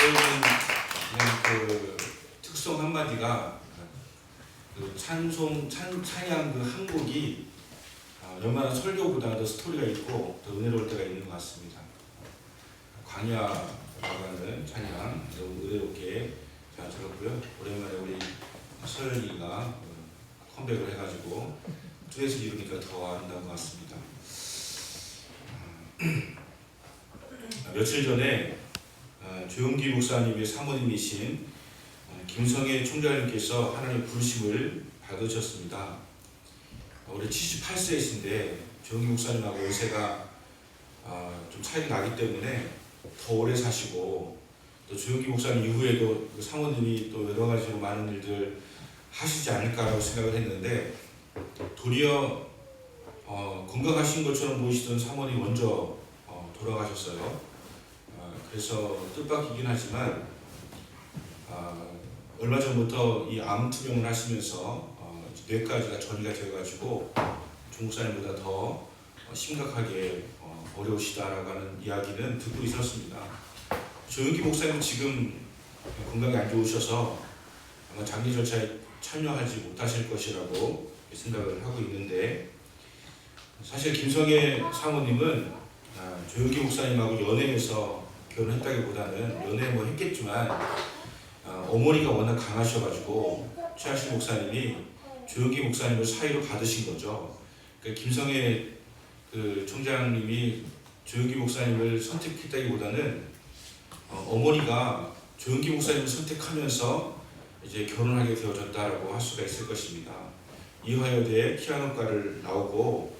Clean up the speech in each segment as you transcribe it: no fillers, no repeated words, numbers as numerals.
그냥 그 특성 한마디가 그 찬양 그 한 곡이 얼마나 설교보다 더 스토리가 있고 더 은혜로울 때가 있는 것 같습니다. 광야라고 하는 찬양 너무 은혜롭게 잘 들었고요. 오랜만에 우리 서연이가 컴백을 해가지고 듀엣을 이루니까 더 아름다운 것 같습니다. 며칠 전에 조용기 목사님의 사모님이신 김성애 총장님께서 하나님의 부르심을 받으셨습니다. 올해 78세이신데 조용기 목사님하고 연세가 좀 차이가 나기 때문에 더 오래 사시고, 또 조용기 목사님 이후에도 그 사모님이 또 여러 가지로 많은 일들 하시지 않을까라고 생각을 했는데, 도리어 건강하신 것처럼 보이시던 사모님이 먼저 돌아가셨어요. 그래서 뜻밖이긴 하지만 얼마 전부터 이 암 투병을 하시면서 뇌까지가 전이가 되어가지고 중국사님보다 더 심각하게 어려우시다라고 하는 이야기는 듣고 있었습니다. 조용기 목사님 지금 건강이 안 좋으셔서 아마 장례 절차에 참여하지 못하실 것이라고 생각을 하고 있는데, 사실 김성애 사모님은 조용기 목사님하고 연애해서 결혼했다기보다는 연애 뭐 했겠지만 어머니가 워낙 강하셔가지고 최하실 목사님이 조용기 목사님을 사위로 받으신 거죠. 그러니까 김성애 그 총장님이 조용기 목사님을 선택했다기보다는 어머니가 조용기 목사님을 선택하면서 이제 결혼하게 되어졌다라고 할 수가 있을 것입니다. 이화여대 피아노과를 나오고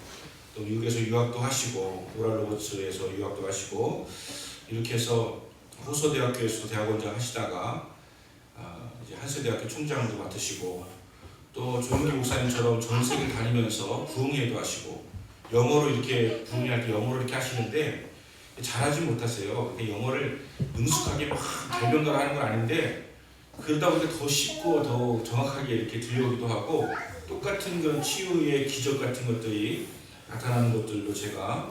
또 미국에서 유학도 하시고 오랄 로버츠에서 유학도 하시고 이렇게 해서 호서대학교에서 대학원장 하시다가 이제 한세대학교 총장도 맡으시고, 또 조용기 목사님처럼 전 세계를 다니면서 부흥회도 하시고, 영어로 이렇게 부흥회할 때 영어로 이렇게 하시는데 잘하지 못하세요. 영어를 능숙하게 막 대변가를 하는 건 아닌데 그러다 보니까 더 쉽고 더 정확하게 이렇게 들려오기도 하고, 똑같은 그런 치유의 기적 같은 것들이 나타나는 것들도 제가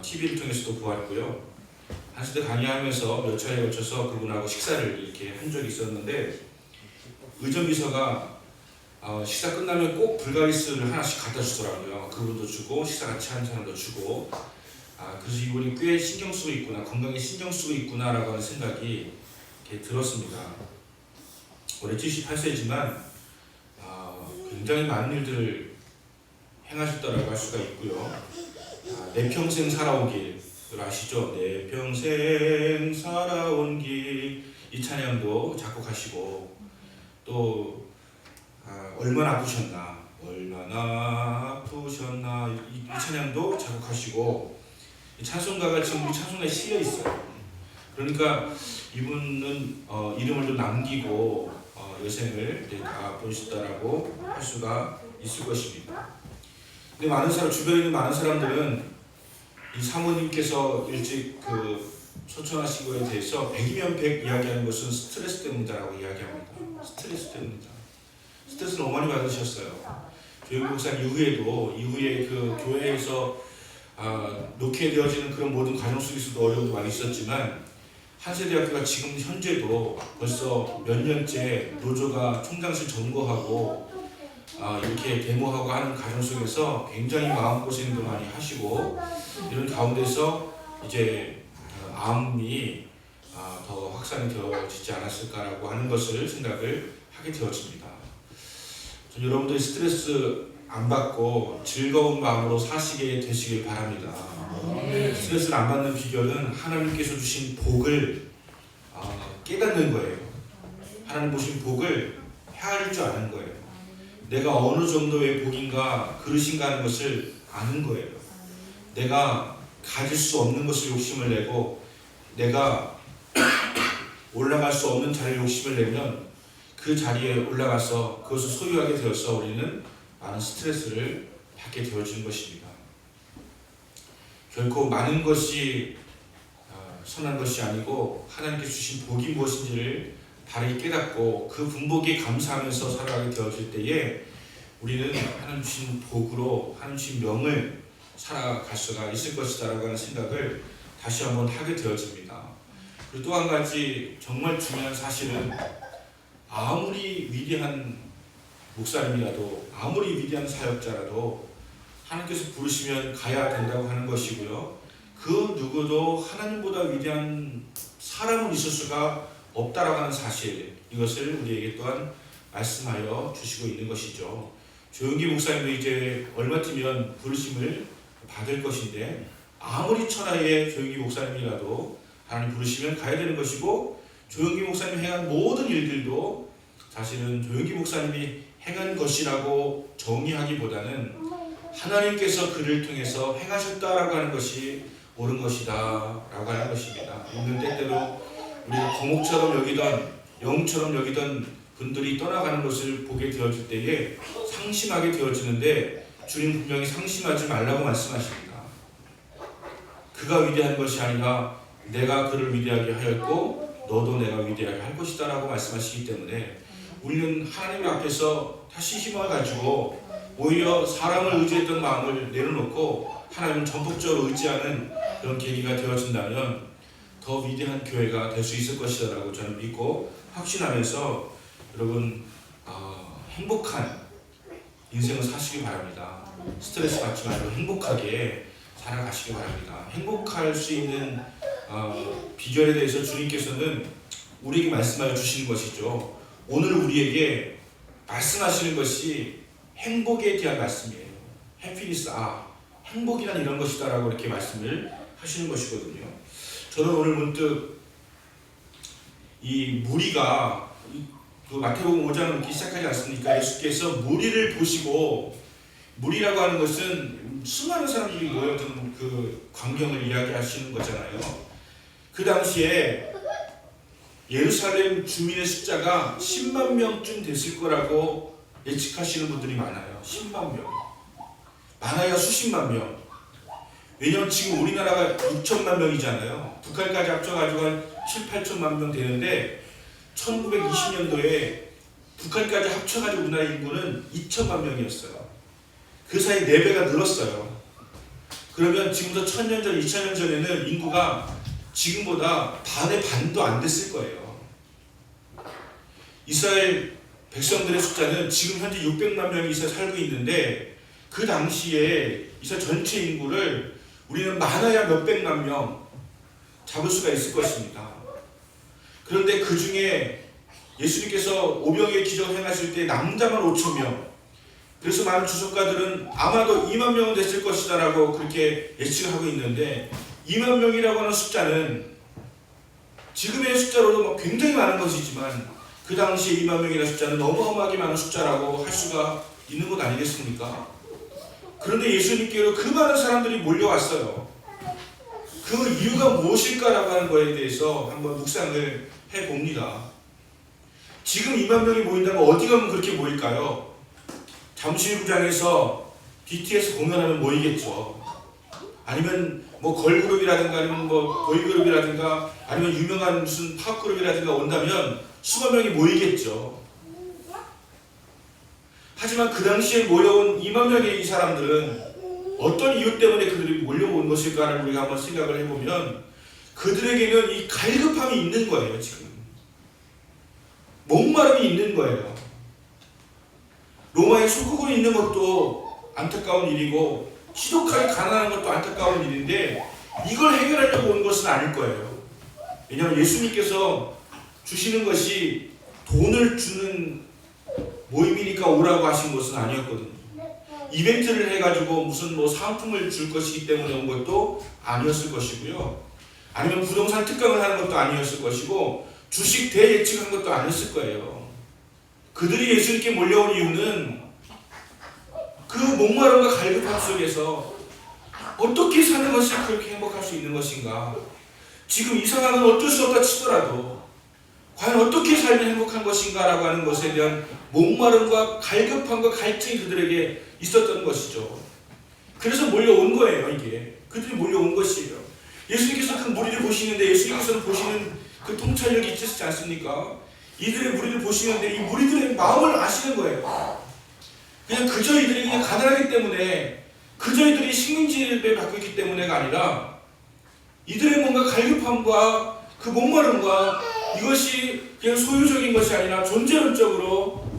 TV를 통해서도 보았고요. 한시대 강의하면서 몇 차례에 걸쳐서 그분하고 식사를 이렇게 한 적이 있었는데, 의전비서가 식사 끝나면 꼭 불가리스를 하나씩 갖다 주더라고요. 그분도 주고 식사 같이 하는 사람도 주고, 그래서 이분이 꽤 신경 쓰고 있구나, 건강에 신경 쓰고 있구나라고 하는 생각이 이렇게 들었습니다. 올해 78세지만 굉장히 많은 일들을 행하셨다라고 할 수가 있고요. 내 평생 살아온 길 아시죠? 내 평생 살아온 길, 이 찬양도 작곡하시고, 또 얼마나 아프셨나 이 찬양도 작곡하시고, 이 찬송가가 지금 우리 찬송가에 실려 있어요. 그러니까 이분은 이름을 좀 남기고 여생을 다 보내셨다라고 할 수가 있을 것입니다. 근데 많은 사람, 주변에 있는 많은 사람들은 이 사모님께서 일찍 소천하신 거에 대해서 100이면 100 이야기하는 것은 스트레스 때문이다라고 이야기합니다. 스트레스 때문이다. 스트레스를 너무 많이 받으셨어요. 조용기 목사님 이후에 그 교회에서 놓게 되어지는 그런 모든 과정 속에서도 어려움도 많이 있었지만, 한세대학교가 지금 현재도 벌써 몇 년째 노조가 총장실 점거하고 이렇게 데모하고 하는 과정 속에서 굉장히 마음고생도 많이 하시고, 이런 가운데서 이제 암이 더 확산이 되어지지 않았을까라고 하는 것을 생각을 하게 되어집니다. 여러분들이 스트레스 안 받고 즐거운 마음으로 사시게 되시길 바랍니다. 스트레스를 안 받는 비결은 하나님께서 주신 복을 깨닫는 거예요. 하나님 주신 복을 헤아릴 줄 아는 거예요. 내가 어느 정도의 복인가 그릇인가 하는 것을 아는 거예요. 내가 가질 수 없는 것을 욕심을 내고 내가 올라갈 수 없는 자리에 욕심을 내면 그 자리에 올라가서 그것을 소유하게 되어서 우리는 많은 스트레스를 받게 되어지는 것입니다. 결코 많은 것이 선한 것이 아니고 하나님께 주신 복이 무엇인지를 바르게 깨닫고 그 분복에 감사하면서 살아가게 되어질 때에 우리는 하나님 주신 복으로 하나님 주신 명을 살아갈 수가 있을 것이다 라고 하는 생각을 다시 한번 하게 되어집니다. 그리고 또 한 가지 정말 중요한 사실은 아무리 위대한 목사님이라도 아무리 위대한 사역자라도 하나님께서 부르시면 가야 된다고 하는 것이고요. 그 누구도 하나님보다 위대한 사람은 있을 수가 없다라고 하는 사실, 이것을 우리에게 또한 말씀하여 주시고 있는 것이죠. 조용기 목사님도 이제 얼마 뒤면 부르심을 받을 것인데 아무리 천하의 조용기 목사님이라도 하나님 부르시면 가야 되는 것이고, 조용기 목사님이 행한 모든 일들도 사실은 조용기 목사님이 행한 것이라고 정의하기보다는 하나님께서 그를 통해서 행하셨다라고 하는 것이 옳은 것이다 라고 하는 것입니다. 있는 때때로 우리가 거목처럼 여기던 영처럼 여기던 분들이 떠나가는 것을 보게 되어질 때에 상심하게 되어지는데, 주님 분명히 상심하지 말라고 말씀하십니다. 그가 위대한 것이 아니라 내가 그를 위대하게 하였고 너도 내가 위대하게 할 것이다 라고 말씀하시기 때문에 우리는 하나님 앞에서 다시 희망을 가지고 오히려 사람을 의지했던 마음을 내려놓고 하나님을 전폭적으로 의지하는 그런 계기가 되어진다면 더 위대한 교회가 될 수 있을 것이다 라고 저는 믿고 확신하면서 여러분 행복한 인생을 사시기 바랍니다. 스트레스 받지 말고 행복하게 살아가시기 바랍니다. 행복할 수 있는 비결에 대해서 주님께서는 우리에게 말씀하여 주시는 것이죠. 오늘 우리에게 말씀하시는 것이 행복에 대한 말씀이에요. 해피니스, 행복이란 이런 것이다 라고 이렇게 말씀을 하시는 것이거든요. 저는 오늘 문득 이 무리가 그 마태복음 5장을 이렇게 시작하지 않습니까? 예수께서 무리를 보시고, 무리라고 하는 것은 수많은 사람들이 모여든 그 광경을 이야기하시는 거잖아요. 그 당시에 예루살렘 주민의 숫자가 10만 명쯤 됐을 거라고 예측하시는 분들이 많아요. 10만 명. 많아야 수십만 명. 왜냐면 지금 우리나라가 6천만 명이잖아요. 북한까지 합쳐가지고 한 7, 8천만 명 되는데 1920년도에 북한까지 합쳐가지고 우리나라 인구는 2천만 명이었어요. 그 사이 4배가 늘었어요. 그러면 지금부터 1000년 전, 2000년 전에는 인구가 지금보다 반의 반도 안 됐을 거예요. 이스라엘 백성들의 숫자는 지금 현재 600만 명이 이스라엘 살고 있는데 그 당시에 이스라엘 전체 인구를 우리는 많아야 몇백만 명 잡을 수가 있을 것입니다. 그런데 그 중에 예수님께서 오병이의 기적을 행하실 때 남자만 5,000명, 그래서 많은 주석가들은 아마도 2만 명은 됐을 것이다 라고 그렇게 예측을 하고 있는데, 2만 명이라고 하는 숫자는 지금의 숫자로도 굉장히 많은 것이지만 그 당시에 2만 명이라는 숫자는 어마어마하게 많은 숫자라고 할 수가 있는 것 아니겠습니까? 그런데 예수님께로 그 많은 사람들이 몰려왔어요. 그 이유가 무엇일까라고 하는 것에 대해서 한번 묵상을 해봅니다. 지금 2만 명이 모인다면 어디 가면 그렇게 모일까요? 잠실구장에서 BTS 공연하면 모이겠죠. 아니면 뭐 걸그룹이라든가 아니면 뭐 보이그룹이라든가 아니면 유명한 무슨 팝그룹이라든가 온다면 수만 명이 모이겠죠. 하지만 그 당시에 몰려온 2만 명의 이 사람들은 어떤 이유 때문에 그들이 몰려온 것일까를 우리가 한번 생각을 해보면 그들에게는 이 갈급함이 있는 거예요. 지금 목마름이 있는 거예요. 로마의 속국으로 있는 것도 안타까운 일이고 지독하게 가난한 것도 안타까운 일인데 이걸 해결하려고 온 것은 아닐 거예요. 왜냐하면 예수님께서 주시는 것이 돈을 주는 모임이니까 오라고 하신 것은 아니었거든요. 이벤트를 해가지고 무슨 뭐 상품을 줄 것이기 때문에 온 것도 아니었을 것이고요. 아니면 부동산 특강을 하는 것도 아니었을 것이고 주식 대예측한 것도 아니었을 거예요. 그들이 예수님께 몰려온 이유는 그 목마름과 갈급함 속에서 어떻게 사는 것이 그렇게 행복할 수 있는 것인가, 지금 이 상황은 어쩔 수 없다 치더라도 과연 어떻게 살면 행복한 것인가 라고 하는 것에 대한 목마름과 갈급함과 갈증이 그들에게 있었던 것이죠. 그래서 몰려온 거예요. 이게 그들이 몰려온 것이에요. 예수님께서 그 무리를 보시는데 예수님께서는 보시는 그 통찰력이 있으시지 않습니까? 이들의 무리를 보시는데 이 무리들의 마음을 아시는 거예요. 그냥 그저 이들이 그냥 가난하기 때문에, 그저 이들이 식민지를 받고 있기 때문에가 아니라 이들의 뭔가 갈급함과 그 목마름과 이것이 그냥 소유적인 것이 아니라 존재론적으로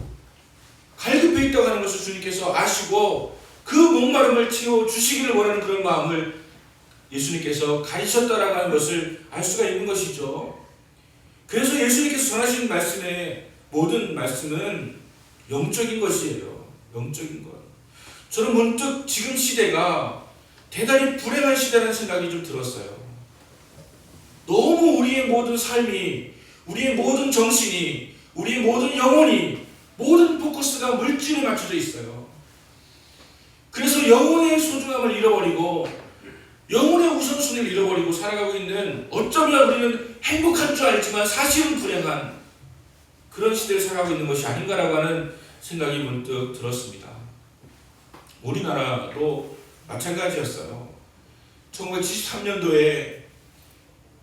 갈급해 있다고 하는 것을 주님께서 아시고 그 목마름을 채워주시기를 원하는 그런 마음을 예수님께서 가지셨다라고 하는 것을 알 수가 있는 것이죠. 그래서 예수님께서 전하신 말씀의 모든 말씀은 영적인 것이에요. 영적인 것. 저는 문득 지금 시대가 대단히 불행한 시대라는 생각이 좀 들었어요. 너무 우리의 모든 삶이, 우리의 모든 정신이, 우리의 모든 영혼이, 모든 포커스가 물질에 맞춰져 있어요. 그래서 영혼의 소중함을 잃어버리고 영혼의 우선순위를 잃어버리고 살아가고 있는, 어쩌면 우리는 행복한 줄 알지만 사실은 불행한 그런 시대를 살아가고 있는 것이 아닌가라고 하는 생각이 문득 들었습니다. 우리나라도 마찬가지였어요. 1973년도에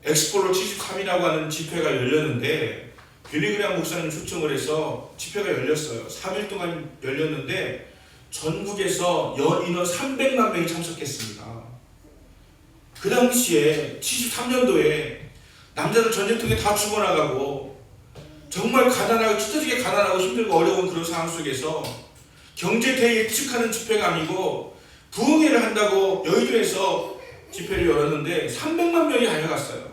엑스폴로 73이라고 하는 집회가 열렸는데 빌리그레암 목사님 초청을 해서 집회가 열렸어요. 3일 동안 열렸는데 전국에서 연 인원 300만 명이 참석했습니다. 그 당시에 73년도에 남자들 전쟁통에 다 죽어나가고 정말 가난하고 찢어지게 가난하고 힘들고 어려운 그런 상황 속에서 경제 대예측하는 집회가 아니고 부흥회를 한다고 여의도에서 집회를 열었는데 300만 명이 달려갔어요.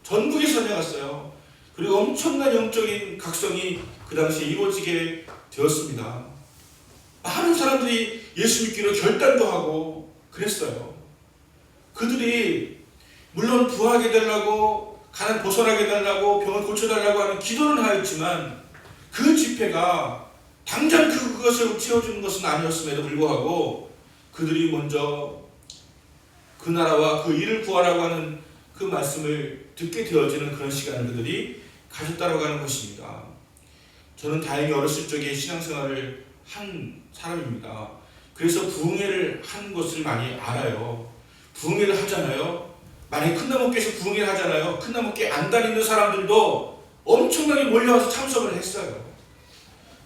전국에서 달려갔어요. 그리고 엄청난 영적인 각성이 그 당시에 이루어지게 되었습니다. 많은 사람들이 예수 믿기로 결단도 하고 그랬어요. 그들이 물론 부하게 해달라고, 가난 벗어나게 해달라고, 병을 고쳐달라고 하는 기도는 하였지만 그 집회가 당장 그것을 채워주는 것은 아니었음에도 불구하고 그들이 먼저 그 나라와 그 일을 구하라고 하는 그 말씀을 듣게 되어지는 그런 시간을 그들이 가졌다라고 하는 것입니다. 저는 다행히 어렸을 적에 신앙생활을 한 사람입니다. 그래서 부흥회를 한 것을 많이 알아요. 부흥회를 하잖아요. 만약에 큰 나무교에서 부흥회를 하잖아요. 큰 나무교에 안 다니는 사람들도 엄청나게 몰려와서 참석을 했어요.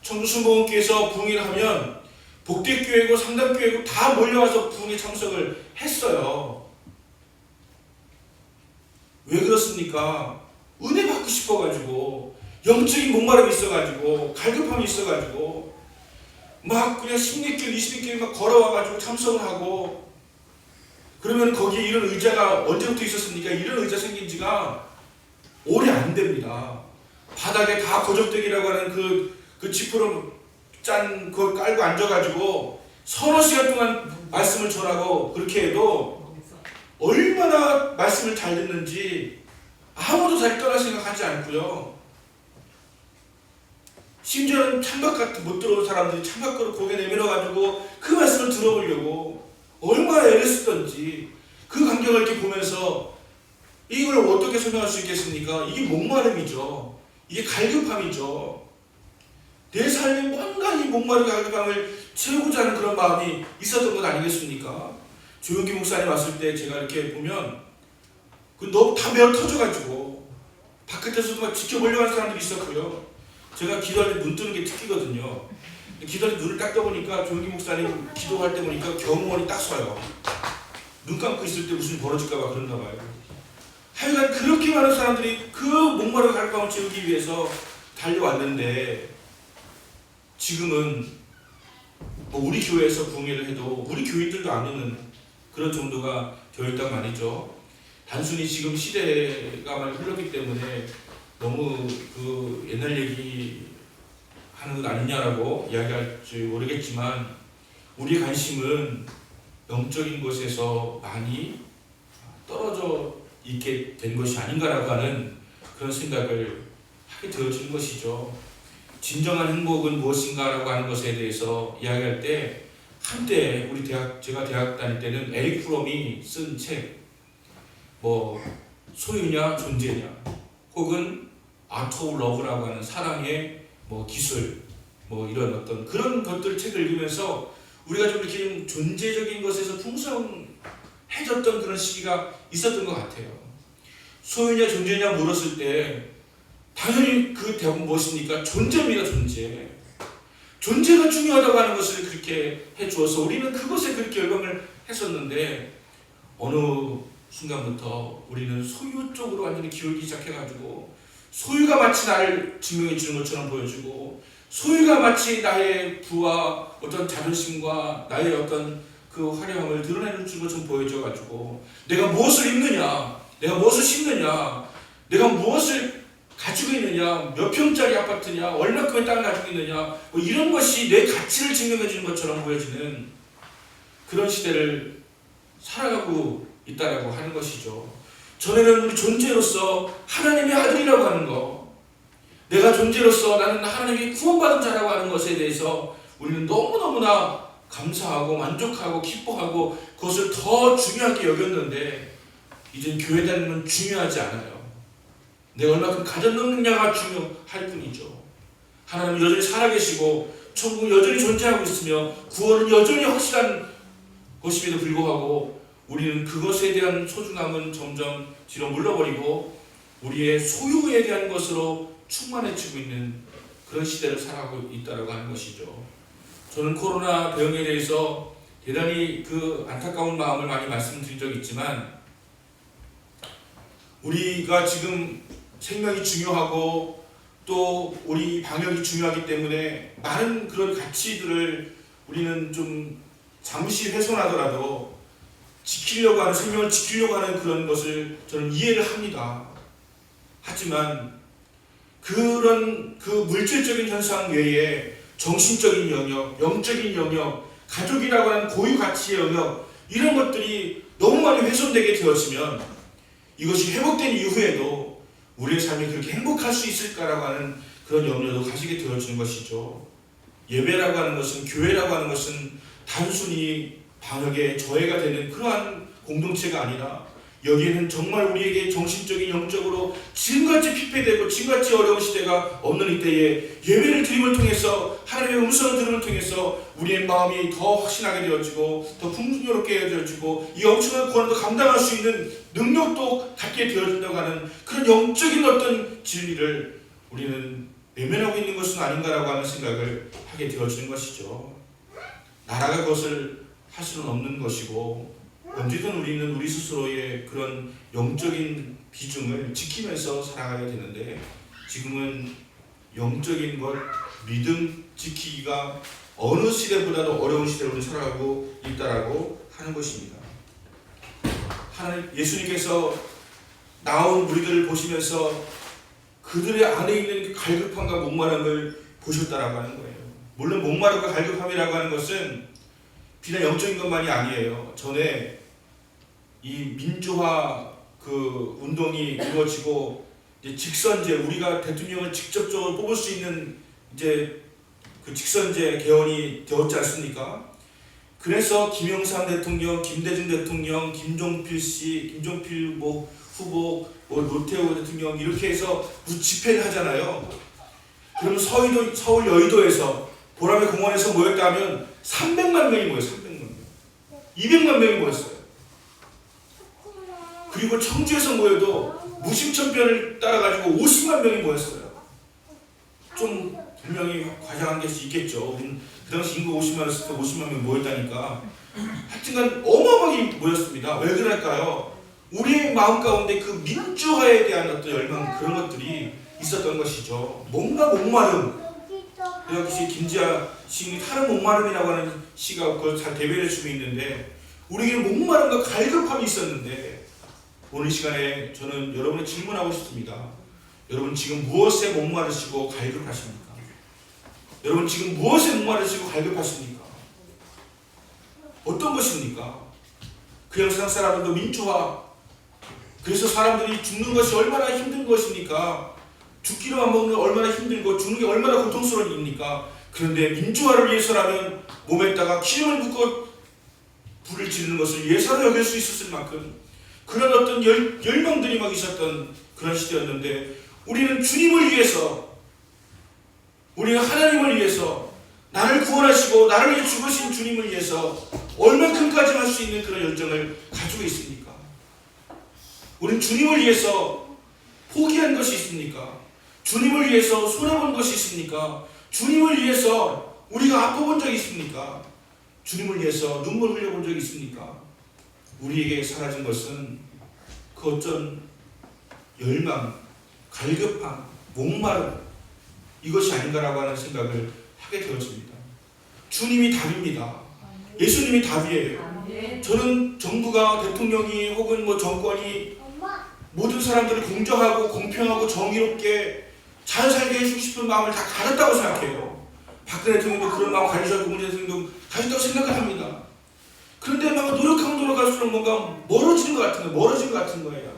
청주순복음교에서 부흥회를 하면 복대교회고 상담교회고 다 몰려와서 부흥회 참석을 했어요. 왜 그렇습니까? 은혜 받고 싶어가지고, 영적인 목마름이 있어가지고, 갈급함이 있어가지고 막 그냥 10몇 길, 20길 막 걸어와가지고 참석을 하고, 그러면 거기에 이런 의자가 언제부터 있었습니까? 이런 의자 생긴 지가 오래 안 됩니다. 바닥에 다 거적대기라고 하는 그 지푸럼 짠 그거 깔고 앉아가지고 서너 시간 동안 말씀을 전하고, 그렇게 해도 얼마나 말씀을 잘 듣는지 아무도 자기 떠날 생각하지 않고요. 심지어는 창밖 같은 못 들어온 사람들이 창밖으로 고개 내밀어가지고 그 말씀을 들어보려고 얼마나 애를 쓰던지, 그 광경을 이렇게 보면서 이걸 어떻게 설명할 수 있겠습니까? 이게 목마름이죠. 이게 갈급함이죠. 내 삶에 뭔가 이 목마름과 갈급함을 채우고자 하는 그런 마음이 있었던 것 아니겠습니까? 조용기 목사님 왔을 때 제가 이렇게 보면 너무 다 메어 터져가지고 바깥에서도 막 지켜보려고 하는 사람들이 있었고요. 제가 기도할 때 눈 뜨는 게 특기거든요. 기도할 때 눈을 딱 떠보니까 조용기 목사님 기도할 때 보니까 경호원이 딱 서요. 눈 감고 있을 때 무슨 벌어질까 봐 그런가 봐요. 하여간 그렇게 많은 사람들이 그 목마른 갈급함을 채우기 위해서 달려왔는데, 지금은 뭐 우리 교회에서 부흥회를 해도 우리 교인들도 안 오는 그런 정도가 되어 있단 말이죠. 단순히 지금 시대가 많이 흘렀기 때문에 너무 그 옛날 얘기 하는 것 아니냐라고 이야기할지 모르겠지만, 우리 관심은 영적인 것에서 많이 떨어져 있게 된 것이 아닌가라고 하는 그런 생각을 하게 되어지는 것이죠. 진정한 행복은 무엇인가라고 하는 것에 대해서 이야기할 때, 한때 제가 대학 다닐 때는 에릭 프롬이 쓴 책, 뭐 소유냐 존재냐, 혹은 아트 오브 러브라고 하는 사랑의 뭐 기술, 뭐 이런 어떤 그런 것들 책을 읽으면서 우리가 좀 이렇게 좀 존재적인 것에서 풍성해졌던 그런 시기가 있었던 것 같아요. 소유냐 존재냐 물었을 때 당연히 그 대부분 무엇입니까? 존재입니다. 존재가 중요하다고 하는 것을 그렇게 해주어서 우리는 그것에 그렇게 열광을 했었는데, 어느 순간부터 우리는 소유 쪽으로 완전히 기울기 시작해가지고 소유가 마치 나를 증명해 주는 것처럼 보여주고 소유가 마치 나의 부와 어떤 자존심과 나의 어떤 그 화려함을 드러내는 것처럼 보여줘가지고 내가 무엇을 입느냐, 내가 무엇을 신느냐, 내가 무엇을 가지고 있느냐, 몇 평짜리 아파트냐, 얼마큼의 땅을 가지고 있느냐, 뭐 이런 것이 내 가치를 증명해 주는 것처럼 보여지는 그런 시대를 살아가고 있다라고 하는 것이죠. 전에는 우리 존재로서 하나님의 아들이라고 하는 것, 내가 존재로서 나는 하나님이 구원받은 자라고 하는 것에 대해서 우리는 너무너무나 감사하고 만족하고 기뻐하고 그것을 더 중요하게 여겼는데 이젠 교회 다니면 중요하지 않아요. 내가 얼마큼 가졌느냐가 중요할 뿐이죠. 하나님은 여전히 살아계시고 천국은 여전히 존재하고 있으며 구원은 여전히 확실한 것임에도 불구하고 우리는 그것에 대한 소중함은 점점 뒤로 물러버리고 우리의 소유에 대한 것으로 충만해지고 있는 그런 시대를 살아가고 있다고 하는 것이죠. 저는 코로나 대응에 대해서 대단히 그 안타까운 마음을 많이 말씀드린 적이 있지만 우리가 지금 생명이 중요하고 또 우리 방역이 중요하기 때문에 많은 그런 가치들을 우리는 좀 잠시 훼손하더라도 지키려고 하는, 생명을 지키려고 하는 그런 것을 저는 이해를 합니다. 하지만 그런 그 물질적인 현상 외에 정신적인 영역, 영적인 영역, 가족이라고 하는 고유 가치의 영역, 이런 것들이 너무 많이 훼손되게 되어지면 이것이 회복된 이후에도 우리의 삶이 그렇게 행복할 수 있을까라고 하는 그런 염려도 가지게 되어지는 것이죠. 예배라고 하는 것은, 교회라고 하는 것은 단순히 방역에 저해가 되는 그러한 공동체가 아니라 여기에는 정말 우리에게 정신적인, 영적으로 지금같이 피폐되고 지금같이 어려운 시대가 없는 이때에 예배를 드림을 통해서, 하나님의 음성을 들음을 통해서 우리의 마음이 더 확신하게 되어지고 더 풍요롭게 되어지고 이 엄청난 고난도 감당할 수 있는 능력도 갖게 되어진다고 하는 그런 영적인 어떤 진리를 우리는 외면하고 있는 것은 아닌가라고 하는 생각을 하게 되어지는 것이죠. 나라가 그것을 할 수는 없는 것이고 언제든 우리는 우리 스스로의 그런 영적인 비중을 지키면서 살아가야 되는데 지금은 영적인 것, 믿음 지키기가 어느 시대보다도 어려운 시대로 살아가고 있다라고 하는 것입니다. 하나님, 예수님께서 나온 무리들을 보시면서 그들의 안에 있는 갈급함과 목마름을 보셨다라고 하는 거예요. 물론 목마름과 갈급함이라고 하는 것은 비단 영적인 것만이 아니에요. 전에 이 민주화 그 운동이 이루어지고 이제 직선제, 우리가 대통령을 직접적으로 뽑을 수 있는 이제 그 직선제 개헌이 되었지 않습니까? 그래서 김영삼 대통령, 김대중 대통령, 김종필 씨, 김종필 후보, 노태우 대통령 이렇게 해서 무슨 집회를 하잖아요. 그러면 서울 여의도에서 보람의 공원에서 모였다 하면 300만 명이 모였어요. 300만 명. 200만 명이 모였어요. 그리고 청주에서 모여도 무심천변을 따라가지고 50만 명이 모였어요. 좀 분명히 과장한 게 있겠죠. 그 당시 인구 50만이었을 때 50만 명이 모였다니까. 하여튼간 어마어마하게 모였습니다. 왜 그럴까요? 우리의 마음 가운데 그 민주화에 대한 어떤 열망, 그런 것들이 있었던 것이죠. 뭔가 목마름. 그래서 김지아 시인이 타는 목마름이라고 하는 시가 그걸 잘 대변해 주고 있는데 우리에게 목마름과 갈급함이 있었는데 오늘 시간에 저는 여러분의 질문하고 싶습니다. 여러분 지금 무엇에 목마르시고 갈급하십니까? 여러분 지금 무엇에 목마르시고 갈급하십니까? 어떤 것입니까? 그냥 세상 사람들도 민주화, 그래서 사람들이 죽는 것이 얼마나 힘든 것입니까? 죽기로만 먹는 게 얼마나 힘들고 죽는 게 얼마나 고통스러운 일입니까? 그런데 민주화를 위해서라면 몸에다가 기름을 붓고 불을 지르는 것을 예사로 여길 수 있었을 만큼 그런 어떤 열망들이 막 있었던 그런 시대였는데 우리는 주님을 위해서, 우리는 하나님을 위해서, 나를 구원하시고 나를 위해 죽으신 주님을 위해서 얼만큼까지 할 수 있는 그런 열정을 가지고 있습니까? 우리는 주님을 위해서 포기한 것이 있습니까? 주님을 위해서 손해본 것이 있습니까? 주님을 위해서 우리가 아파본 적이 있습니까? 주님을 위해서 눈물 흘려본 적이 있습니까? 우리에게 사라진 것은 그 어떤 열망, 갈급함, 목마름, 이것이 아닌가라고 하는 생각을 하게 되어집니다. 주님이 답입니다. 예수님이 답이에요. 저는 정부가, 대통령이 혹은 뭐 정권이 모든 사람들을 공정하고 공평하고 정의롭게 잘 살게 해주고 싶은 마음을 다 가졌다고 생각해요. 박근혜 대통령도 그런 마음 가지셨고 문재인 대통령도 가졌다고 생각을 합니다. 그런데 막 노력하면 노력할수록 뭔가 멀어지는 것 같은 거예요.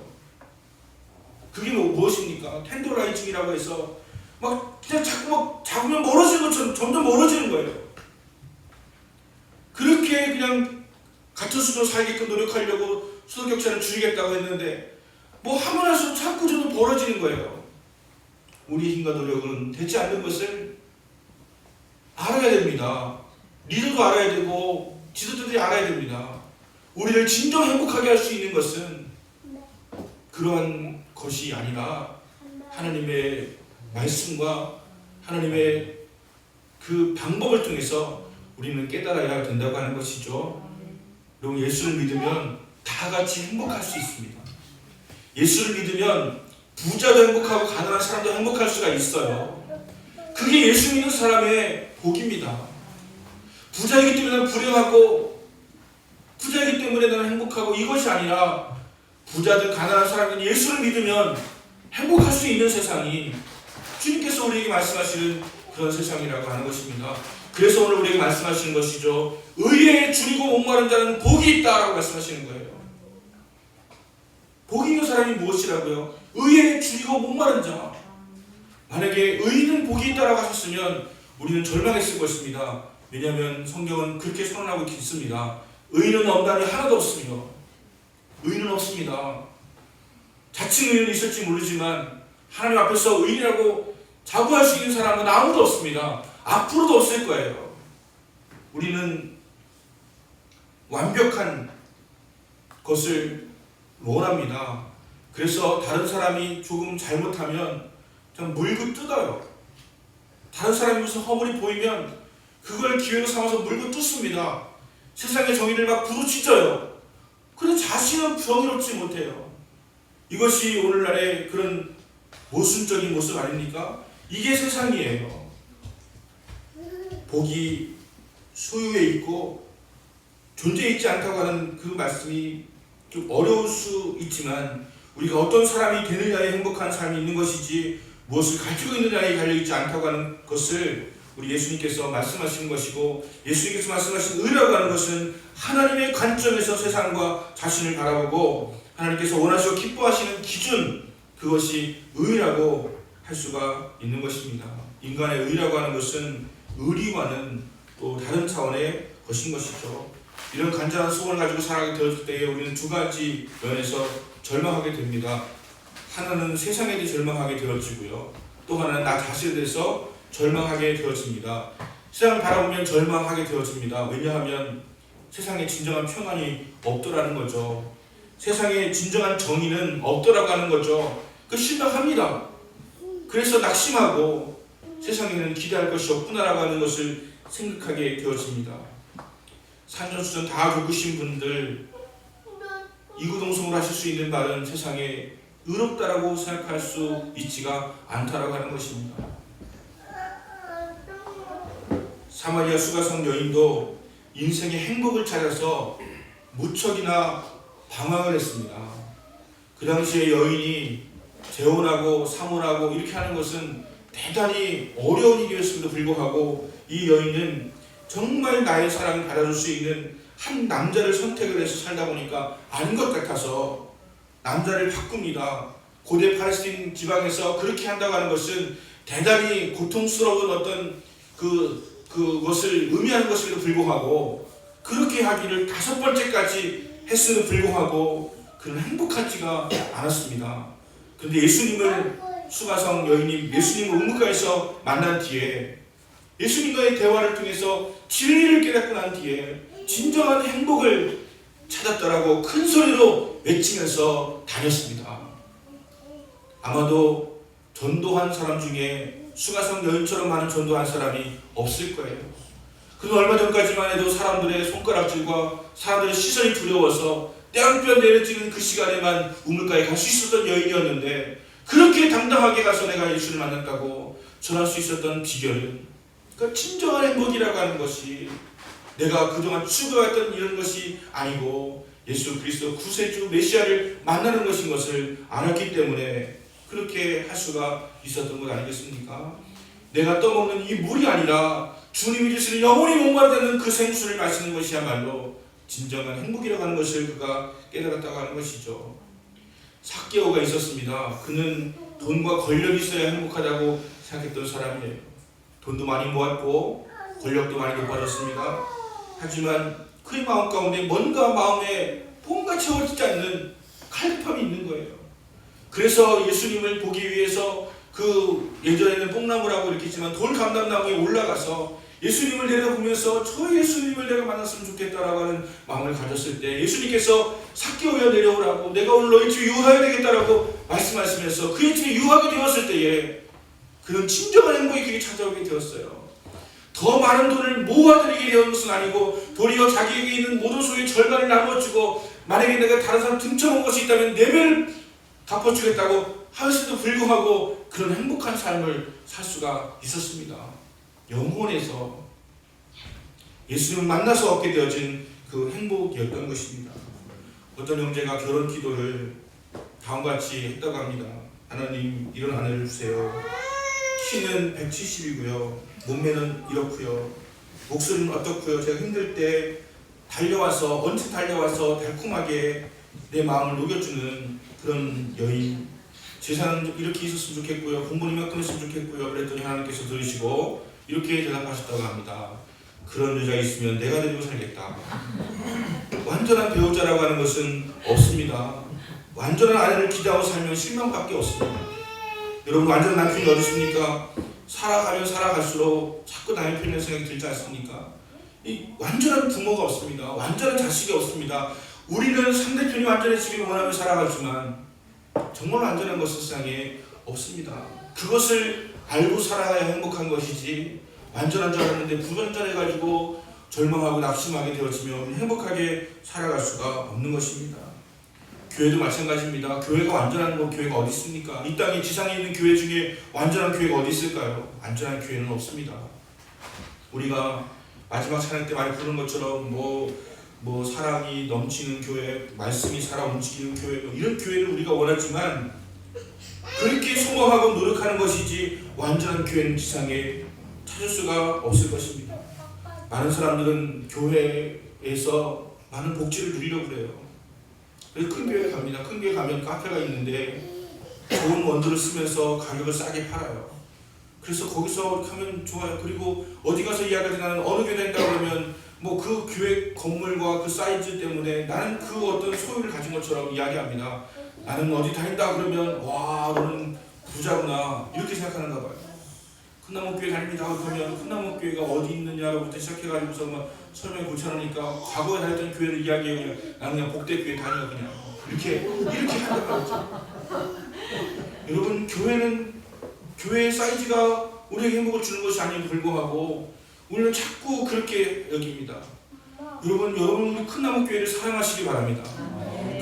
그게 무엇입니까? 텐더라이징이라고 해서 막 그냥 자꾸 막 잡으면 멀어지는 것처럼 점점 멀어지는 거예요. 그렇게 그냥 같은 수준으로 살게끔 노력하려고 수도 격차를 줄이겠다고 했는데 뭐 하고 나서 자꾸 저는 벌어지는 거예요. 우리 힘과 노력은 되지 않는 것을 알아야 됩니다. 리더도 알아야 되고 지도자들이 알아야 됩니다. 우리를 진정 행복하게 할 수 있는 것은 그러한 것이 아니라 하나님의 말씀과 하나님의 그 방법을 통해서 우리는 깨달아야 된다고 하는 것이죠. 여러분, 예수를 믿으면 다 같이 행복할 수 있습니다. 예수를 믿으면 부자도 행복하고 가난한 사람도 행복할 수가 있어요. 그게 예수 믿는 사람의 복입니다. 부자이기 때문에 나는 불행하고 부자이기 때문에 나는 행복하고 이것이 아니라 부자든 가난한 사람든 예수를 믿으면 행복할 수 있는 세상이 주님께서 우리에게 말씀하시는 그런 세상이라고 하는 것입니다. 그래서 오늘 우리에게 말씀하시는 것이죠. 의에 줄이고 목마른 자는 복이 있다라고 말씀하시는 거예요. 복이 있는 사람이 무엇이라고요? 의에 줄이고 목마른 자. 만약에 의인은 복이 있다라고 하셨으면 우리는 절망했을 것입니다. 왜냐하면 성경은 그렇게 선언하고 있습니다. 의인은 없나니 하나도 없으며 의인은 없습니다. 자칭 의인은 있을지 모르지만 하나님 앞에서 의인이라고 자부할 수 있는 사람은 아무도 없습니다. 앞으로도 없을 거예요. 우리는 완벽한 것을 원합니다. 그래서 다른 사람이 조금 잘못하면 좀 물고 뜯어요. 다른 사람이 무슨 허물이 보이면 그걸 기회로 삼아서 물고 뜯습니다. 세상의 정의를 막 부르짖어요. 그런데 자신은 정의롭지 못해요. 이것이 오늘날의 그런 모순적인 모습 아닙니까? 이게 세상이에요. 복이 소유에 있고 존재에 있지 않다고 하는 그 말씀이 좀 어려울 수 있지만 우리가 어떤 사람이 되느냐에 행복한 삶이 있는 것이지 무엇을 가지고 있느냐에 달려있지 않다고 하는 것을 우리 예수님께서 말씀하시는 것이고, 예수님께서 말씀하신 의라고 하는 것은 하나님의 관점에서 세상과 자신을 바라보고 하나님께서 원하시고 기뻐하시는 기준, 그것이 의라고 할 수가 있는 것입니다. 인간의 의라고 하는 것은 의리와는 또 다른 차원의 것인 것이죠. 이런 간절한 소원을 가지고 살아가게 되었을 때에 우리는 두 가지 면에서 절망하게 됩니다. 하나는 세상에 대해 절망하게 되어지고요. 또 하나는 나 자신에 대해서 절망하게 되어집니다. 세상을 바라보면 절망하게 되어집니다. 왜냐하면 세상에 진정한 평안이 없더라는 거죠. 세상에 진정한 정의는 없더라고 하는 거죠. 그 실망합니다. 그래서 낙심하고 세상에는 기대할 것이 없구나라고 하는 것을 생각하게 되어집니다. 산전수전 다 겪으신 분들, 이구동성으로 하실 수 있는 말은 세상에 의롭다라고 생각할 수 있지가 않다라고 하는 것입니다. 사마리아 수가성 여인도 인생의 행복을 찾아서 무척이나 방황을 했습니다. 그 당시에 여인이 재혼하고 상혼하고 이렇게 하는 것은 대단히 어려운 일이었음에도 불구하고 이 여인은 정말 나의 사랑을 받아줄 수 있는 한 남자를 선택을 해서 살다 보니까 아닌 것 같아서 남자를 바꿉니다. 고대 팔레스틴 지방에서 그렇게 한다고 하는 것은 대단히 고통스러운 어떤 그것을 의미하는 것에도 불구하고 그렇게 하기를 5번째까지 했음에도 불구하고 그는 행복하지가 않았습니다. 그런데 예수님을 수가성 여인이 예수님을 우물가에서 만난 뒤에 예수님과의 대화를 통해서 진리를 깨닫고 난 뒤에 진정한 행복을 찾았다라고 큰 소리로 외치면서 다녔습니다. 아마도 전도한 사람 중에 수가성 여인처럼 많은 전도한 사람이 없을 거예요. 그는 얼마 전까지만 해도 사람들의 손가락질과 사람들의 시선이 두려워서 떼한뼈 내려지는 그 시간에만 우물가에 갈 수 있었던 여인이었는데, 그렇게 당당하게 가서 내가 예수를 만났다고 전할 수 있었던 비결은, 그러니까 진정한 행복이라고 하는 것이 내가 그동안 추구했던 이런 것이 아니고 예수 그리스도 구세주 메시아를 만나는 것인 것을 알았기 때문에 그렇게 할 수가 있었던 것 아니겠습니까? 내가 떠먹는 이 물이 아니라 주님이 주시는 영원히 목마르다는 그 생수를 마시는 것이야말로 진정한 행복이라고 하는 것을 그가 깨달았다고 하는 것이죠. 삭개오가 있었습니다. 그는 돈과 권력이 있어야 행복하다고 생각했던 사람이에요. 돈도 많이 모았고 권력도 많이 높아졌습니다. 하지만 그의 마음 가운데 뭔가 마음에 뭔가 채워지지 않는 칼급함이 있는 거예요. 그래서 예수님을 보기 위해서 그 예전에는 뽕나무라고 이렇게 했지만 돌감람나무에 올라가서 예수님을 내려보면서 저 예수님을 내가 만났으면 좋겠다라고 하는 마음을 가졌을 때 예수님께서 삭개오야 내려오라고, 내가 오늘 너희 집에 유하여야 되겠다라고 말씀하시면서 그의 집에 유하게 되었을 때에 그런 진정한 행복이 그에게 찾아오게 되었어요. 더 많은 돈을 모아드리게 되는 것은 아니고 도리어 자기에게 있는 모든 소유의 절반을 나눠주고, 만약에 내가 다른 사람 등쳐먹은 것이 있다면 4배를 갚아주겠다고 하였음에도 불구하고 그런 행복한 삶을 살 수가 있었습니다. 영혼에서 예수님을 만나서 얻게 되어진 그 행복이었던 것입니다. 어떤 형제가 결혼 기도를 다음과 같이 했다고 합니다. 하나님, 이런 아내를 주세요. 키는 170이고요. 몸매는 이렇고요. 목소리는 어떻고요. 제가 힘들 때 달려와서, 언제 달려와서 달콤하게 내 마음을 녹여주는 그런 여인. 재산은 이렇게 있었으면 좋겠고요. 공부는 이만큼 했으면 좋겠고요. 그랬더니 하나님께서 들으시고 이렇게 대답하셨다고 합니다. 그런 여자가 있으면 내가 데리고 살겠다. 완전한 배우자라고 하는 것은 없습니다. 완전한 아내를 기대하고 살면 실망밖에 없습니다. 여러분, 완전한 남편이 어디 있습니까? 살아가면 살아갈수록 자꾸 남의 편에 생각이 들지 않습니까? 이 완전한 부모가 없습니다. 완전한 자식이 없습니다. 우리는 상대편이 완전해지기를 원하며 살아가지만 정말 완전한 것은 세상에 없습니다. 그것을 알고 살아야 행복한 것이지, 완전한 줄 알았는데 불완전해가지고 절망하고 낙심하게 되어지면 행복하게 살아갈 수가 없는 것입니다. 교회도 마찬가지입니다. 교회가 완전한 교회가 어디 있습니까? 이 땅에 지상에 있는 교회 중에 완전한 교회가 어디 있을까요? 완전한 교회는 없습니다. 우리가 마지막 찬양 때 많이 부르는 것처럼 사랑이 넘치는 교회, 말씀이 살아 움직이는 교회, 이런 교회를 우리가 원하지만 그렇게 소망하고 노력하는 것이지 완전한 교회는 지상에 찾을 수가 없을 것입니다. 많은 사람들은 교회에서 많은 복지를 누리려고 그래요. 그래서 큰 교회에 갑니다. 큰 교회 가면 카페가 있는데 좋은 원두를 쓰면서 가격을 싸게 팔아요. 그래서 거기서 하면 좋아요. 그리고 어디 가서 이야기하지, 나는 어느 교회 다닌다 그러면 그 교회 건물과 그 사이즈 때문에 나는 그 어떤 소유를 가진 것처럼 이야기합니다. 나는 어디 다닌다 그러면 와, 너는 부자구나, 이렇게 생각하는가 봐요. 큰나무교회 다닙니다 그러면 큰나무교회가 어디 있느냐로부터 시작해가지고서 막 설명이 고쳐놓으니까 과거에 다녔던 교회를 이야기해요. 그냥 나는 그냥 복대교회 다녀, 그냥 이렇게 한단 말이죠. 여러분, 교회의 사이즈가 우리에게 행복을 주는 것이 아님에도 불구하고 우리는 자꾸 그렇게 여깁니다. 여러분 큰나무교회를 사랑하시기 바랍니다.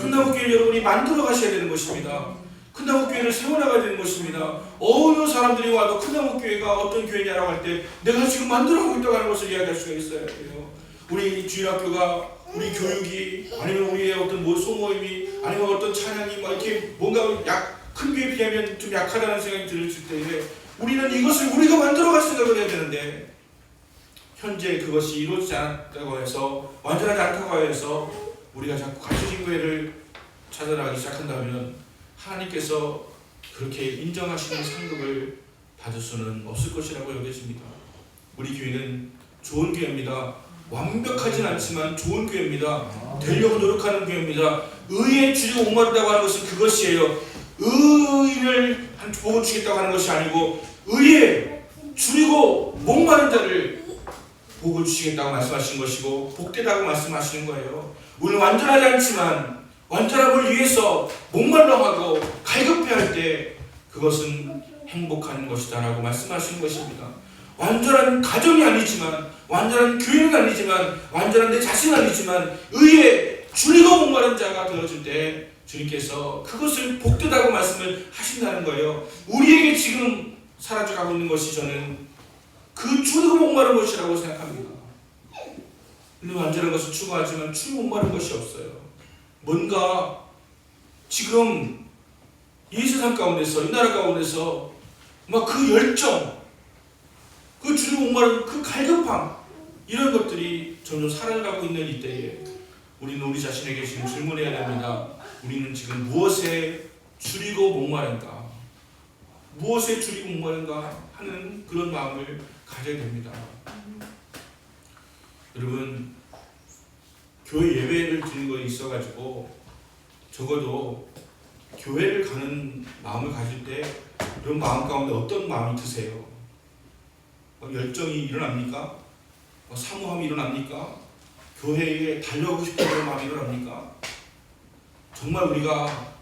큰나무교회를 여러분이 만들어 가셔야 되는 것입니다. 큰나무교회를 세워나가야 되는 것입니다. 어느 사람들이 와도 큰나무교회가 어떤 교회냐라고 할 때 내가 지금 만들어가고 있다고 하는 것을 이야기할 수가 있어야 돼요. 우리 주일학교가, 우리 교육이, 아니면 우리의 어떤 소모임이, 아니면 어떤 찬양이 이렇게 뭔가 큰 교회에 비하면 좀 약하다는 생각이 들었을 때에 우리는 이것을 우리가 만들어갈 생각을 해야 되는데, 현재 그것이 이루어지지 않았다고 해서, 완전하지 않다고 해서 우리가 자꾸 갖춰진 교회를 찾아나가기 시작한다면 하나님께서 그렇게 인정하시는 상급을 받을 수는 없을 것이라고 여겨집니다. 우리 교회는 좋은 교회입니다. 완벽하진 않지만 좋은 교회입니다. 되려고 노력하는 교회입니다. 의에 줄이고 목마르다고 하는 것은 그것이에요. 의인을 복을 주겠다고 하는 것이 아니고 의에 줄이고 목마른 자를 복을 주시겠다고 말씀하신 것이고 복되다고 말씀하시는 거예요. 우리는 완전하지 않지만 완전함을 위해서 목말라하고 갈급해할 때 그것은 행복한 것이다 라고 말씀하시는 것입니다. 완전한 가정이 아니지만, 완전한 교회는 아니지만, 완전한 내 자신은 아니지만 의에 줄이고 목마른 자가 되어줄 때 주님께서 그것을 복되다고 말씀을 하신다는 거예요. 우리에게 지금 사라져가고 있는 것이 저는 그 줄이고 목마른 것이라고 생각합니다. 물론 완전한 것을 추구하지만 줄이고 목마른 것이 없어요. 뭔가 지금 이 세상 가운데서, 이 나라 가운데서 막 그 열정, 그 줄이고 목마른 그 갈급함, 이런 것들이 점점 사라져가고 있는 이때에 우리는 우리 자신에게 지금 질문해야 됩니다. 우리는 지금 무엇에 줄이고 목마른가? 무엇에 줄이고 목마른가 하는 그런 마음을 가져야 됩니다. 여러분, 교회 예배를 드리는 거에 있어가지고 적어도 교회를 가는 마음을 가질 때 그런 마음 가운데 어떤 마음이 드세요? 열정이 일어납니까? 사모함이 일어납니까? 교회에 달려가고 싶은 그런 마음이 일어납니까? 정말 우리가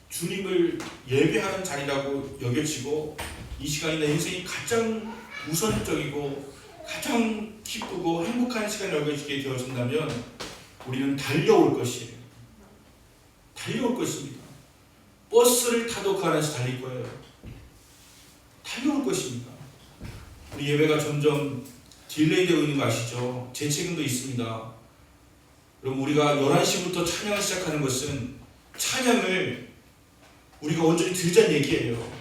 주님을 예배하는 자리라고 여겨지고 이 시간이 내 인생이 가장 우선적이고 가장 기쁘고 행복한 시간이 여겨지게 되어진다면 우리는 달려올 것이에요. 달려올 것입니다. 버스를 타도 그 안에서 달릴 거예요. 달려올 것입니다. 우리 예배가 점점 딜레이 되고 있는 거 아시죠? 제 책임도 있습니다. 여러분, 우리가 11시부터 찬양을 시작하는 것은 찬양을 우리가 온전히 들자는 얘기예요.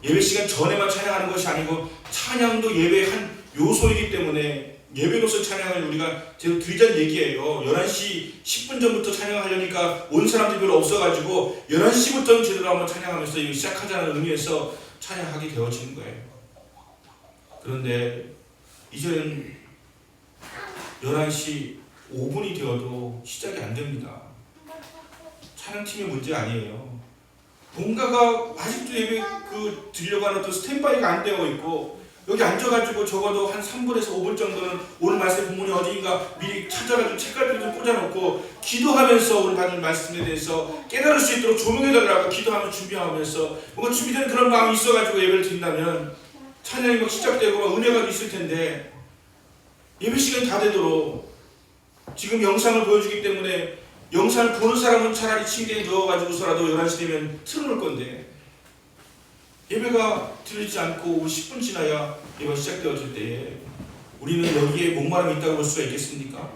예배 시간 전에만 찬양하는 것이 아니고 찬양도 예배의 한 요소이기 때문에 예배로서 찬양을 우리가 제대로 드리자는 얘기예요. 11시 10분 전부터 찬양하려니까 온 사람들이 별로 없어가지고 11시부터는 제대로 한번 찬양하면서 시작하자는 의미에서 찬양하게 되어지는 거예요. 그런데 이제는 11시 5분이 되어도 시작이 안 됩니다. 찬양팀의 문제 아니에요. 뭔가가 아직도 예배 드리려고 하는 어떤 스탠바이가 안 되어 있고 여기 앉아가지고 적어도 한 3분에서 5분 정도는 오늘 말씀 본문이 어디인가 미리 찾아가지고 책갈피를 좀 꽂아놓고 기도하면서 오늘 받을 말씀에 대해서 깨달을 수 있도록 조명해달라고 기도하면서 준비하면서 뭔가 준비된 그런 마음이 있어가지고 예배를 드린다면 찬양이 막 시작되고 막 은혜가 있을 텐데 예배 시간이 다 되도록 지금 영상을 보여주기 때문에 영상을 보는 사람은 차라리 침대에 누워가지고서라도 11시 되면 틀어놓을 건데 예배가 들리지 않고 10분 지나야 예배가 시작되어질 때에 우리는 여기에 목마름이 있다고 볼 수가 있겠습니까?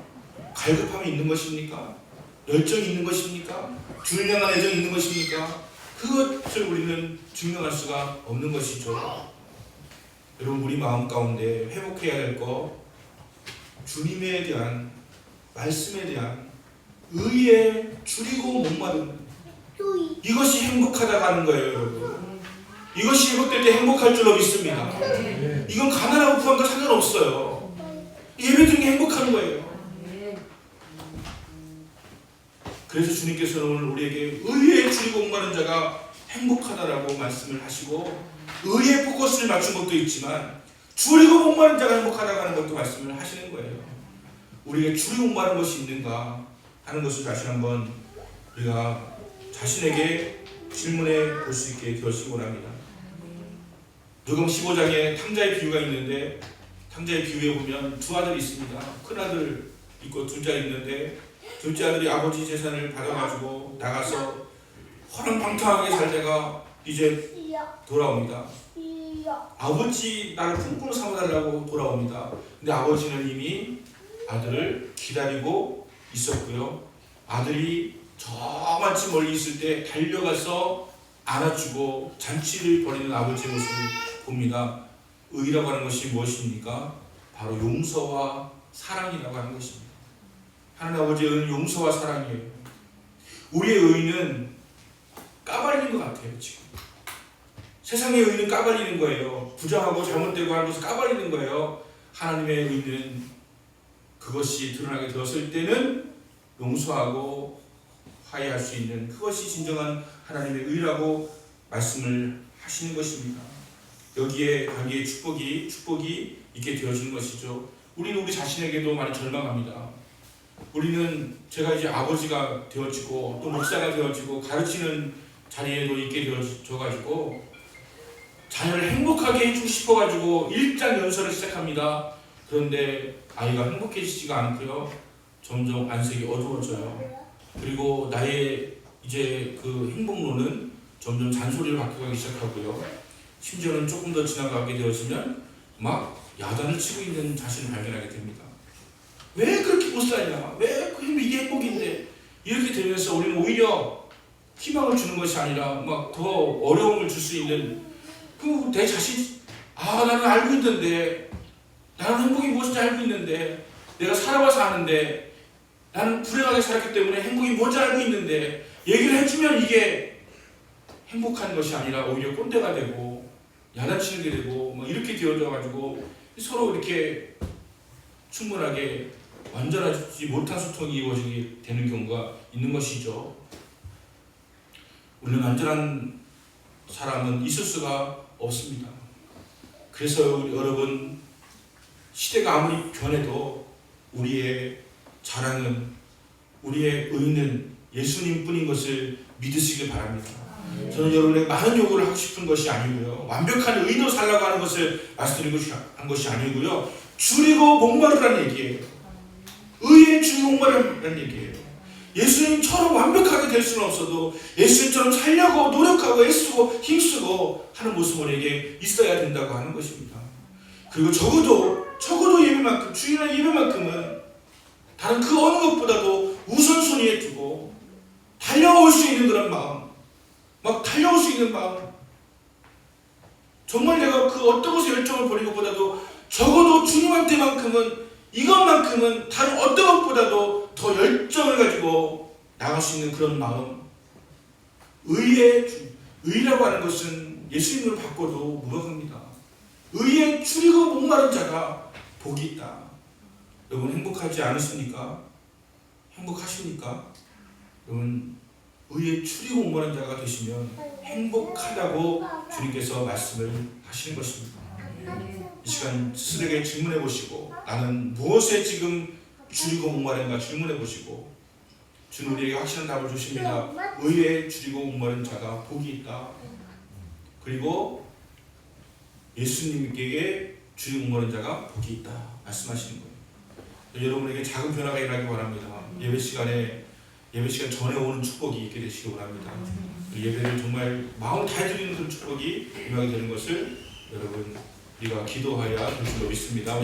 갈급함이 있는 것입니까? 열정이 있는 것입니까? 주를 향한 애정이 있는 것입니까? 그것을 우리는 증명할 수가 없는 것이죠. 여러분, 우리 마음 가운데 회복해야 할 것, 주님에 대한 말씀에 대한 의에 줄이고 목마름, 이것이 행복하다고 하는 거예요. 여러분, 이것이 회복될 때 행복할 줄로 믿습니다. 이건 가난하고 부한과 상관없어요. 예배 드리는 게 행복한 거예요. 그래서 주님께서는 오늘 우리에게 의에 줄이고 목마른 자가 행복하다라고 말씀을 하시고 의에 포커스를 맞춘 것도 있지만 줄이고 목마른 자가 행복하다고 하는 것도 말씀을 하시는 거예요. 우리에게 줄이고 목마른 것이 있는가 하는 것을 다시 한번 우리가 자신에게 질문해 볼 수 있게 되었으기 원합니다. 누가복음 15장에 탕자의 비유가 있는데 탕자의 비유에 보면 두 아들이 있습니다. 큰 아들 있고 둘째 아들이 있는데 둘째 아들이 아버지 재산을 받아가지고 나가서 허랑방탕하게 살다가 이제 돌아옵니다. 아버지 나를 품꾼으로 삼아달라고 돌아옵니다. 근데 아버지는 이미 아들을 기다리고 있었고요. 아들이 저만치 멀리 있을 때 달려가서 안아주고 잔치를 벌이는 아버지의 모습을 봅니다. 의라고 하는 것이 무엇입니까? 바로 용서와 사랑이라고 하는 것입니다. 하나님 아버지의 의는 용서와 사랑이에요. 우리의 의는 까발리는 것 같아요. 지금 세상의 의는 까발리는 거예요. 부정하고 잘못되고 하는 것을 까발리는 거예요. 하나님의 의는 그것이 드러나게 되었을 때는 용서하고 화해할 수 있는 그것이 진정한 하나님의 의라고 말씀을 하시는 것입니다. 여기에 축복이 있게 되어지는 것이죠. 우리는 우리 자신에게도 많이 절망합니다. 우리는 제가 이제 아버지가 되어지고 또 목사가 되어지고 가르치는 자리에도 있게 되어져가지고 자녀를 행복하게 해주고 싶어가지고 일장 연설을 시작합니다. 그런데 아이가 행복해지지가 않고요. 점점 안색이 어두워져요. 그리고 나의 이제 그 행복론은 점점 잔소리로 바뀌어가기 시작하고요. 심지어는 조금 더 지나가게 되어지면 막 야단을 치고 있는 자신을 발견하게 됩니다. 왜 그렇게 못 살냐? 왜 이게 행복인데? 이렇게 되면서 우리는 오히려 희망을 주는 것이 아니라 막 더 어려움을 줄 수 있는 그 내 자신, 나는 알고 있는데, 나는 행복이 무엇인지 알고 있는데, 내가 살아봐서 아는데, 나는 불행하게 살았기 때문에 행복이 뭔지 알고 있는데, 얘기를 해주면 이게 행복한 것이 아니라 오히려 꼰대가 되고 야단치는 게 되고 막 이렇게 되어져 가지고 서로 이렇게 충분하게 완전하지 못한 소통이 이루어지게 되는 경우가 있는 것이죠. 우리는 완전한 사람은 있을 수가 없습니다. 그래서 우리 여러분, 시대가 아무리 변해도 우리의 자랑은, 우리의 의는 예수님 뿐인 것을 믿으시길 바랍니다. 저는 여러분에게 많은 요구를 하고 싶은 것이 아니고요, 완벽한 의인으로 살라고 하는 것을 말씀드리고 한 것이 아니고요, 줄이고 목마르라는 얘기예요. 의에 줄이고 목마르라는 얘기예요. 예수님처럼 완벽하게 될 수는 없어도 예수님처럼 살려고 노력하고 애쓰고 힘쓰고 하는 모습 우리에게 있어야 된다고 하는 것입니다. 그리고 적어도 예배만큼, 주일날 예배만큼은 다른 그 어느 것보다도 우선순위에 두고 달려올 수 있는 그런 마음, 막 달려올 수 있는 마음, 정말 내가 그 어떤 것에 열정을 버리는 것보다도 적어도 주님한테만큼은, 이것만큼은 다른 어떤 것보다도 더 열정을 가지고 나갈 수 있는 그런 마음. 의라고 하는 것은 예수님으로 바꿔도 무력합니다. 의에 줄이고 목마른 자가 복이 있다. 여러분 행복하지 않으십니까? 행복하십니까? 여러분 의에 줄이고 목마른 자가 되시면 행복하다고 주님께서 말씀을 하시는 것입니다. 이 시간 스스로에게 질문해 보시고, 나는 무엇에 지금 줄이고 목마른가 질문해 보시고, 주는 우리에게 확실한 답을 주십니다. 의에 줄이고 목마른 자가 복이 있다. 그리고 예수님께 줄이고 목마른 자가 복이 있다 말씀하시는 거예요. 여러분에게 작은 변화가 일어나기 바랍니다. 예배 시간 전에 오는 축복이 있게 되시기 바랍니다. 예배를 정말 마음 다해 드리는 그런 축복이 임하게 되는 것을 여러분 우리가 기도하여 될 줄로 믿습니다.